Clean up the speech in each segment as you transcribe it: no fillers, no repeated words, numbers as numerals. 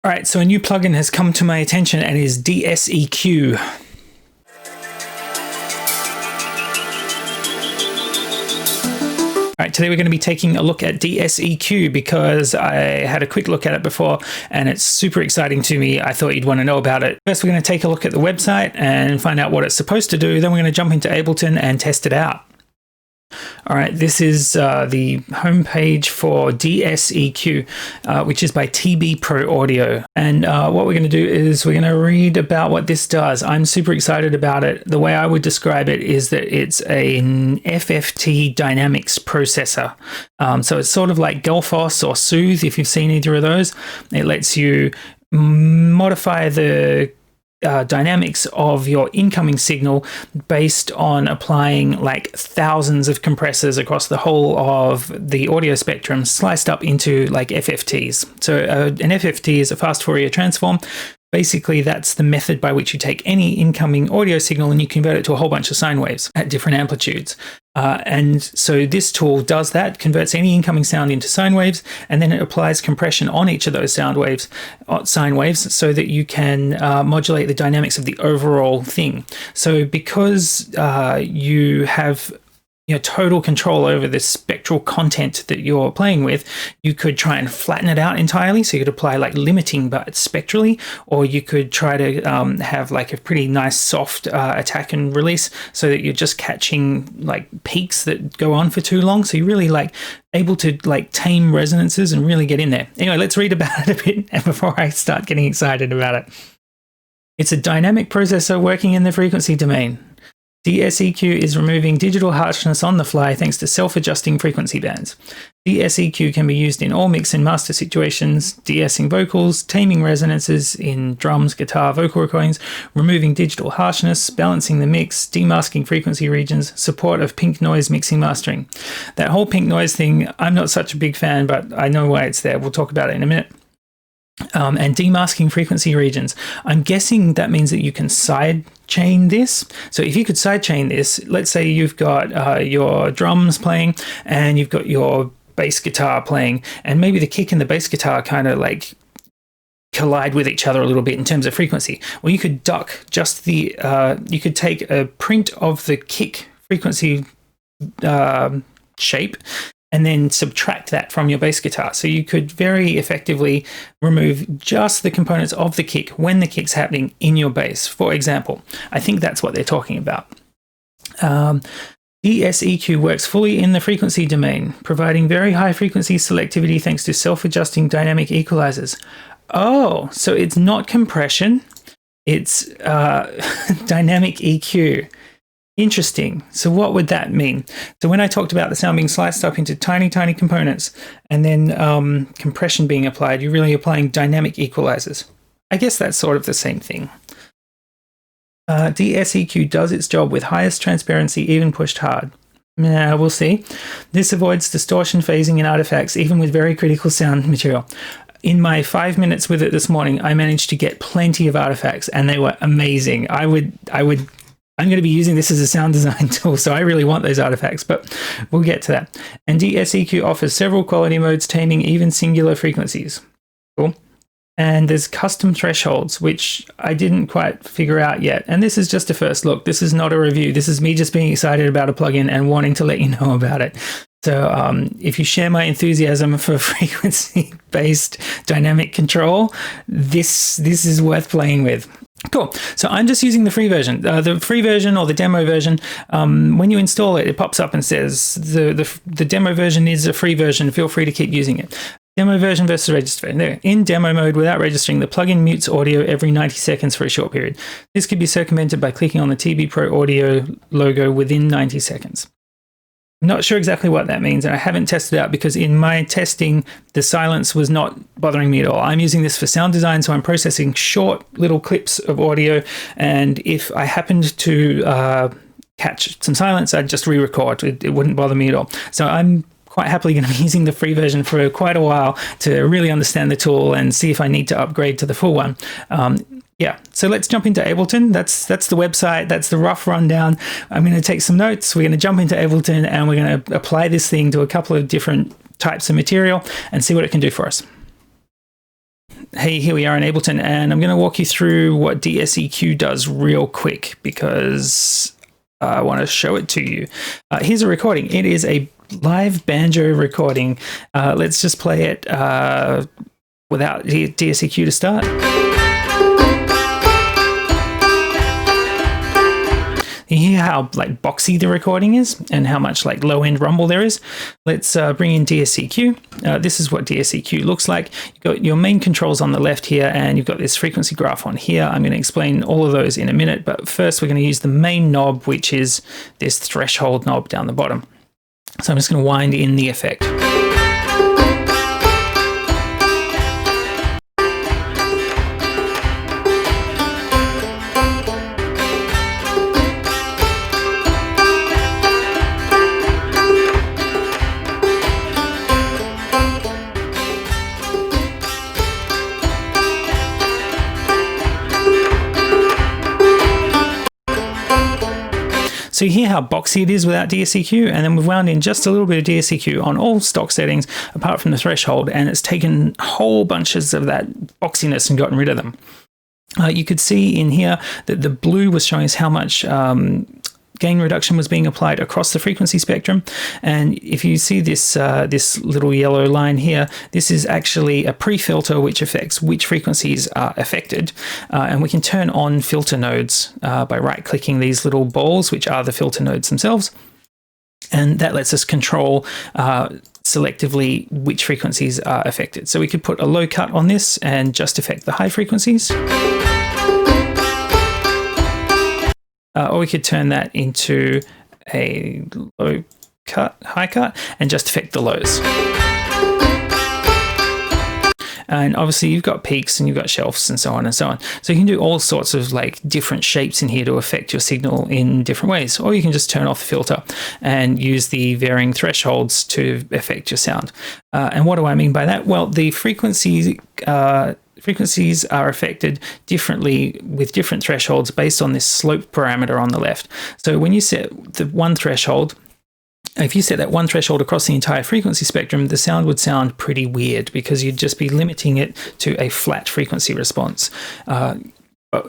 All right, so a new plugin has come to my attention and is DSEQ. All right, today we're going to be taking a look at DSEQ because I had a quick look at it before and it's super exciting to me. I thought you'd want to know about it. First, we're going to take a look at the website and find out what it's supposed to do. Then we're going to jump into Ableton and test it out. All right, this is the homepage for DSEQ, which is by db-per-octave. And what we're going to do is we're going to read about what this does. I'm super excited about it. The way I would describe it is that it's an FFT dynamics processor. So it's sort of like Gullfoss or Soothe, if you've seen either of those. It lets you modify the dynamics of your incoming signal based on applying like thousands of compressors across the whole of the audio spectrum, sliced up into like FFTs. So an FFT is a fast Fourier transform. Basically, that's the method by which you take any incoming audio signal and you convert it to a whole bunch of sine waves at different amplitudes. And so this tool does that, converts any incoming sound into sine waves, and then it applies compression on each of those sine waves, so that you can modulate the dynamics of the overall thing. So because you have total control over the spectral content that you're playing with, you could try and flatten it out entirely. So you could apply like limiting, but spectrally, or you could try to have like a pretty nice soft attack and release so that you're just catching like peaks that go on for too long. So you're really like able to like tame resonances and really get in there. Anyway, let's read about it a bit before I start getting excited about it. It's a dynamic processor working in the frequency domain. DSEQ is removing digital harshness on the fly thanks to self-adjusting frequency bands. DSEQ can be used in all mix and master situations, de-essing vocals, taming resonances in drums, guitar, vocal recordings, removing digital harshness, balancing the mix, demasking frequency regions, support of pink noise mixing mastering. That whole pink noise thing, I'm not such a big fan, but I know why it's there. We'll talk about it in a minute. And demasking frequency regions. I'm guessing that means that you can sidechain this. So if you could sidechain this, let's say you've got your drums playing and you've got your bass guitar playing, and maybe the kick and the bass guitar kind of like collide with each other a little bit in terms of frequency. Well, you could duck just the, you could take a print of the kick frequency shape and then subtract that from your bass guitar. So you could very effectively remove just the components of the kick when the kick's happening in your bass, for example. I think that's what they're talking about. DSEQ works fully in the frequency domain, providing very high frequency selectivity thanks to self-adjusting dynamic equalizers. Oh, so it's not compression, it's dynamic EQ. Interesting. So what would that mean? So when I talked about the sound being sliced up into tiny, tiny components and then compression being applied, you're really applying dynamic equalizers. I guess that's sort of the same thing. DSEQ does its job with highest transparency, even pushed hard. We'll see. This avoids distortion, phasing, and artifacts, even with very critical sound material. In my 5 minutes with it this morning, I managed to get plenty of artifacts, and they were amazing. I'm going to be using this as a sound design tool, so I really want those artifacts, but we'll get to that. And DSEQ offers several quality modes, taming even singular frequencies. Cool. And there's custom thresholds, which I didn't quite figure out yet. And this is just a first look. This is not a review. This is me just being excited about a plugin and wanting to let you know about it. So if you share my enthusiasm for frequency-based dynamic control, this is worth playing with. Cool. So I'm just using the free version. The free version or the demo version, when you install it, it pops up and says the demo version is a free version. Feel free to keep using it. Demo version versus register. There. In demo mode, without registering, the plugin mutes audio every 90 seconds for a short period. This could be circumvented by clicking on the db-per-octave logo within 90 seconds. I'm not sure exactly what that means, and I haven't tested it out because in my testing, the silence was not bothering me at all. I'm using this for sound design, so I'm processing short little clips of audio, and if I happened to catch some silence, I'd just re-record. It wouldn't bother me at all. So I'm quite happily going to be using the free version for quite a while to really understand the tool and see if I need to upgrade to the full one. Yeah, so let's jump into Ableton. That's the website. That's the rough rundown. I'm going to take some notes. We're going to jump into Ableton and we're going to apply this thing to a couple of different types of material and see what it can do for us. Hey, here we are in Ableton, and I'm going to walk you through what DSEQ does real quick because I want to show it to you. Here's a recording. It is a live banjo recording. Let's just play it without DSEQ to start. You hear how like boxy the recording is and how much like low end rumble there is. Let's bring in DSEQ. This is what DSEQ looks like. You've got your main controls on the left here, and you've got this frequency graph on here. I'm going to explain all of those in a minute, but first we're going to use the main knob, which is this threshold knob down the bottom. So I'm just going to wind in the effect. So you hear how boxy it is without DSEQ, and then we've wound in just a little bit of DSEQ on all stock settings apart from the threshold, and it's taken whole bunches of that boxiness and gotten rid of them. You could see in here that the blue was showing us how much gain reduction was being applied across the frequency spectrum. And if you see this this little yellow line here, this is actually a pre-filter which affects which frequencies are affected. And we can turn on filter nodes by right-clicking these little balls, which are the filter nodes themselves. And that lets us control selectively which frequencies are affected. So we could put a low cut on this and just affect the high frequencies. Or we could turn that into a low cut, high cut, and just affect the lows. And obviously you've got peaks and you've got shelves and so on and so on. So you can do all sorts of like different shapes in here to affect your signal in different ways. Or you can just turn off the filter and use the varying thresholds to affect your sound. And what do I mean by that? Well, the frequencies are affected differently with different thresholds based on this slope parameter on the left. So when you set the one threshold, if you set that one threshold across the entire frequency spectrum, the sound would sound pretty weird because you'd just be limiting it to a flat frequency response.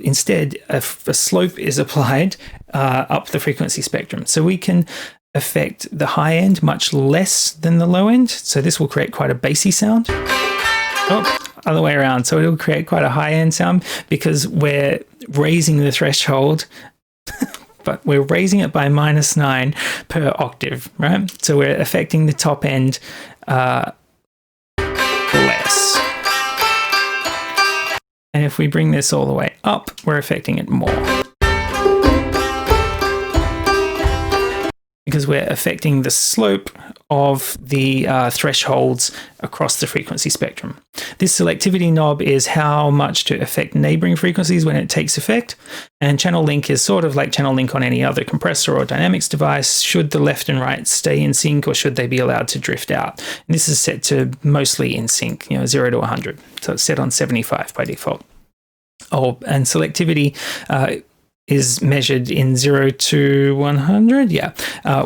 Instead, a slope is applied up the frequency spectrum. So we can affect the high end much less than the low end. So this will create quite a bassy sound. Oh, other way around. So it'll create quite a high end sound because we're raising the threshold, but we're raising it by -9 per octave, right? So we're affecting the top end less. And if we bring this all the way up, we're affecting it more. Because we're affecting the slope of the thresholds across the frequency spectrum. This selectivity knob is how much to affect neighboring frequencies when it takes effect. And channel link is sort of like channel link on any other compressor or dynamics device. Should the left and right stay in sync, or should they be allowed to drift out? And this is set to mostly in sync, 0 to 100. So it's set on 75 by default. Oh, and selectivity is measured in 0 to 100,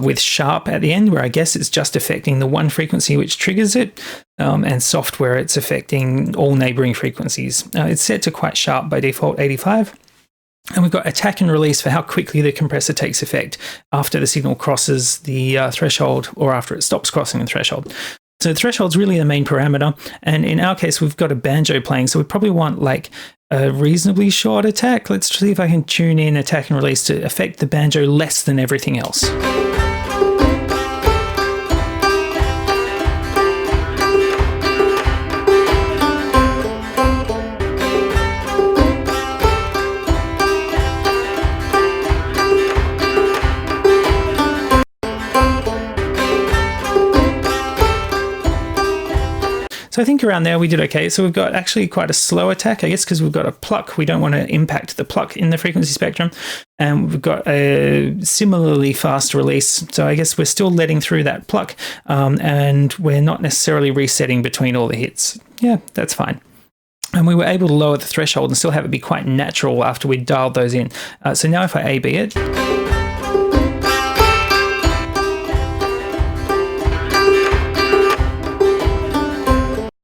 with sharp at the end, where I guess it's just affecting the one frequency which triggers it, and soft where it's affecting all neighboring frequencies. It's set to quite sharp by default, 85. And we've got attack and release for how quickly the compressor takes effect after the signal crosses the threshold or after it stops crossing the threshold. So the threshold's really the main parameter. And in our case, we've got a banjo playing, so we probably want like a reasonably short attack. Let's see if I can tune in attack and release to affect the banjo less than everything else. So I think around there we did okay. So we've got actually quite a slow attack, I guess, because we've got a pluck. We don't want to impact the pluck in the frequency spectrum. And we've got a similarly fast release. So I guess we're still letting through that pluck, and we're not necessarily resetting between all the hits. Yeah, that's fine. And we were able to lower the threshold and still have it be quite natural after we dialed those in. So now if I A-B it,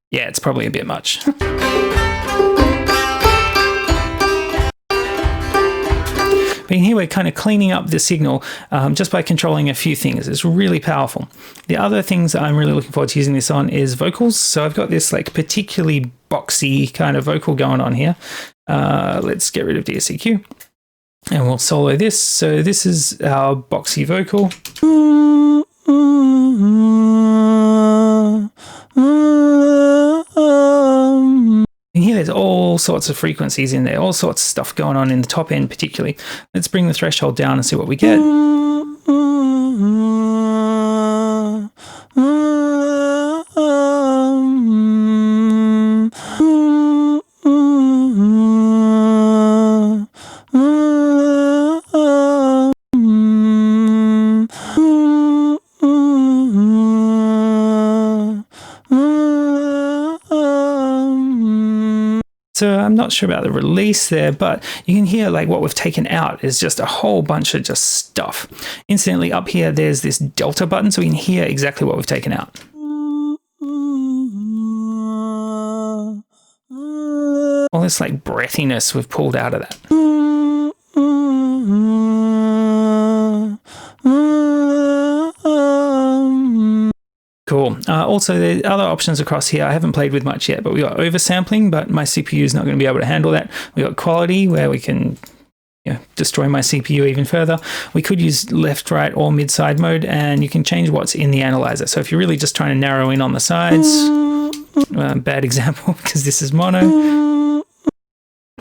yeah, it's probably a bit much. But here we're kind of cleaning up the signal just by controlling a few things. It's really powerful. The other things that I'm really looking forward to using this on is vocals. So I've got this like particularly boxy kind of vocal going on here. Let's get rid of DSEQ and we'll solo this. So this is our boxy vocal. And here there's all sorts of frequencies in there, all sorts of stuff going on in the top end particularly. Let's bring the threshold down and see what we get. So I'm not sure about the release there, but you can hear like what we've taken out is just a whole bunch of just stuff. Incidentally, up here, there's this delta button, so we can hear exactly what we've taken out. All this like breathiness we've pulled out of that. Cool. Also, there are other options across here I haven't played with much yet, but we got oversampling, but my CPU is not going to be able to handle that. We got quality, where we can destroy my CPU even further. We could use left, right, or mid-side mode, and you can change what's in the analyzer. So if you're really just trying to narrow in on the sides, bad example because this is mono,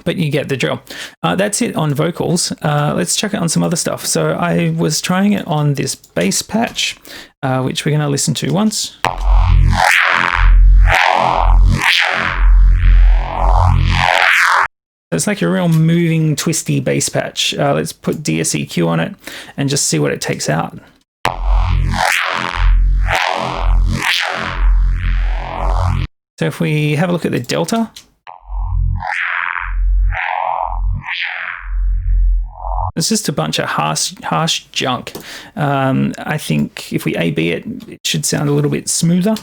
but you get the drill. That's it on vocals. Let's check it on some other stuff. So I was trying it on this bass patch, which we're going to listen to once. It's like a real moving, twisty bass patch. Let's put DSEQ on it and just see what it takes out. So if we have a look at the delta, it's just a bunch of harsh junk. I think if we A/B it, it should sound a little bit smoother.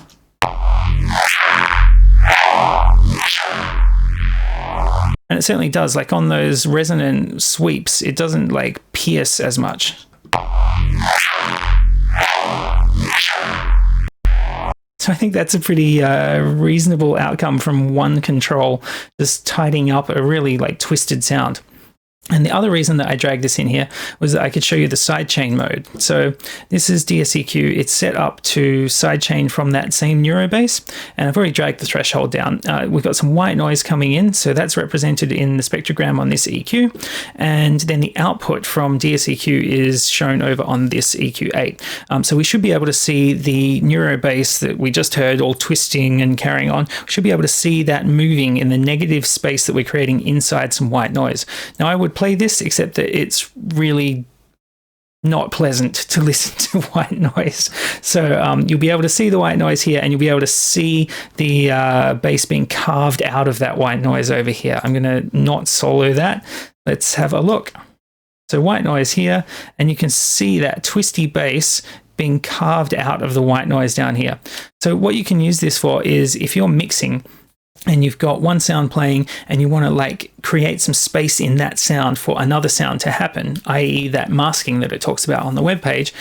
And it certainly does. Like on those resonant sweeps, it doesn't like pierce as much. So I think that's a pretty reasonable outcome from one control, just tidying up a really like twisted sound. And the other reason that I dragged this in here was that I could show you the sidechain mode. So this is DSEQ. It's set up to sidechain from that same neurobase, and I've already dragged the threshold down. We've got some white noise coming in, so that's represented in the spectrogram on this EQ, and then the output from DSEQ is shown over on this EQ8. So we should be able to see the neurobase that we just heard all twisting and carrying on. We should be able to see that moving in the negative space that we're creating inside some white noise. Now I would play this, except that it's really not pleasant to listen to white noise. So you'll be able to see the white noise here, and you'll be able to see the bass being carved out of that white noise over here. I'm going to not solo that. Let's have a look. So white noise here, and you can see that twisty bass being carved out of the white noise down here. So what you can use this for is if you're mixing and you've got one sound playing and you want to like create some space in that sound for another sound to happen, i.e. that masking that it talks about on the webpage.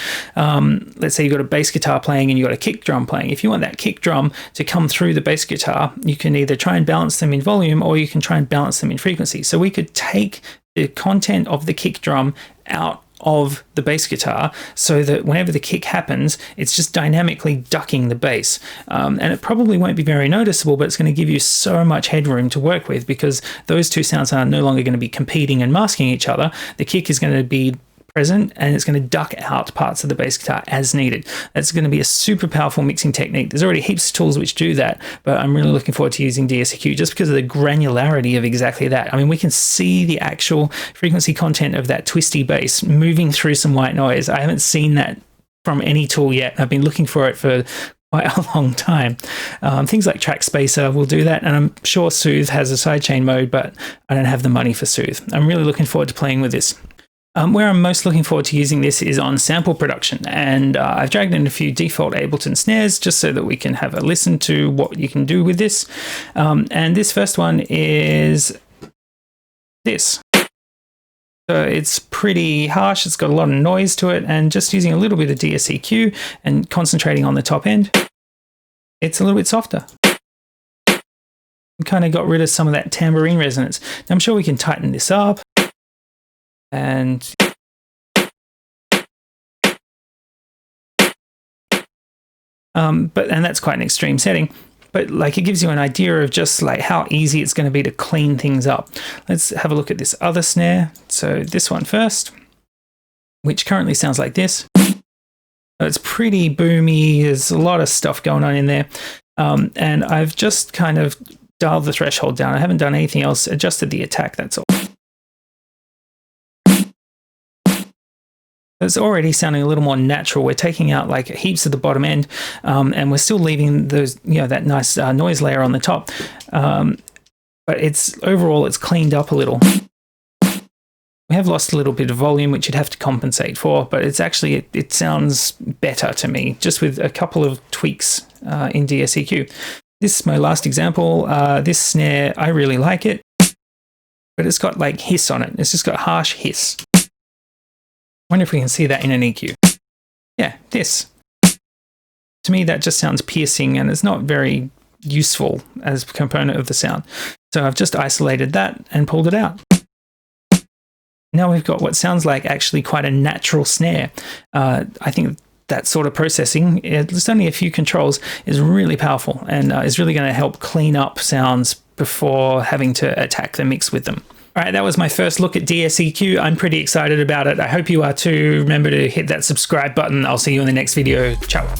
Let's say you've got a bass guitar playing and you've got a kick drum playing. If you want that kick drum to come through the bass guitar, you can either try and balance them in volume or you can try and balance them in frequency. So we could take the content of the kick drum out of the bass guitar so that whenever the kick happens, it's just dynamically ducking the bass. And it probably won't be very noticeable, but it's going to give you so much headroom to work with because those two sounds are no longer going to be competing and masking each other. The kick is going to be present and it's going to duck out parts of the bass guitar as needed. That's going to be a super powerful mixing technique. There's already heaps of tools which do that, but I'm really looking forward to using DSEQ just because of the granularity of exactly that. I mean, we can see the actual frequency content of that twisty bass moving through some white noise. I haven't seen that from any tool yet. I've been looking for it for quite a long time. Things like Track Spacer will do that, and I'm sure Soothe has a sidechain mode, but I don't have the money for Soothe. I'm really looking forward to playing with this. Where I'm most looking forward to using this is on sample production, and I've dragged in a few default Ableton snares just so that we can have a listen to what you can do with this. And this first one is this. So it's pretty harsh, it's got a lot of noise to it, and just using a little bit of DSEQ and concentrating on the top end, it's a little bit softer. We kind of got rid of some of that tambourine resonance. Now I'm sure we can tighten this up, and that's quite an extreme setting. But like, it gives you an idea of just like how easy it's going to be to clean things up. Let's have a look at this other snare. So this one first, which currently sounds like this. It's pretty boomy. There's a lot of stuff going on in there. And I've just kind of dialed the threshold down. I haven't done anything else, adjusted the attack, that's all. It's already sounding a little more natural. We're taking out like heaps at the bottom end, and we're still leaving those, that nice noise layer on the top. But overall, it's cleaned up a little. We have lost a little bit of volume, which you'd have to compensate for, but it's actually, it sounds better to me, just with a couple of tweaks in DSEQ. This is my last example. This snare, I really like it, but it's got like hiss on it. It's just got harsh hiss. I wonder if we can see that in an EQ. Yeah, this. To me, that just sounds piercing, and it's not very useful as a component of the sound. So I've just isolated that and pulled it out. Now we've got what sounds like actually quite a natural snare. I think that sort of processing, it's only a few controls, is really powerful, and is really going to help clean up sounds before having to attack the mix with them. All right, that was my first look at DSEQ. I'm pretty excited about it. I hope you are too. Remember to hit that subscribe button. I'll see you in the next video. Ciao.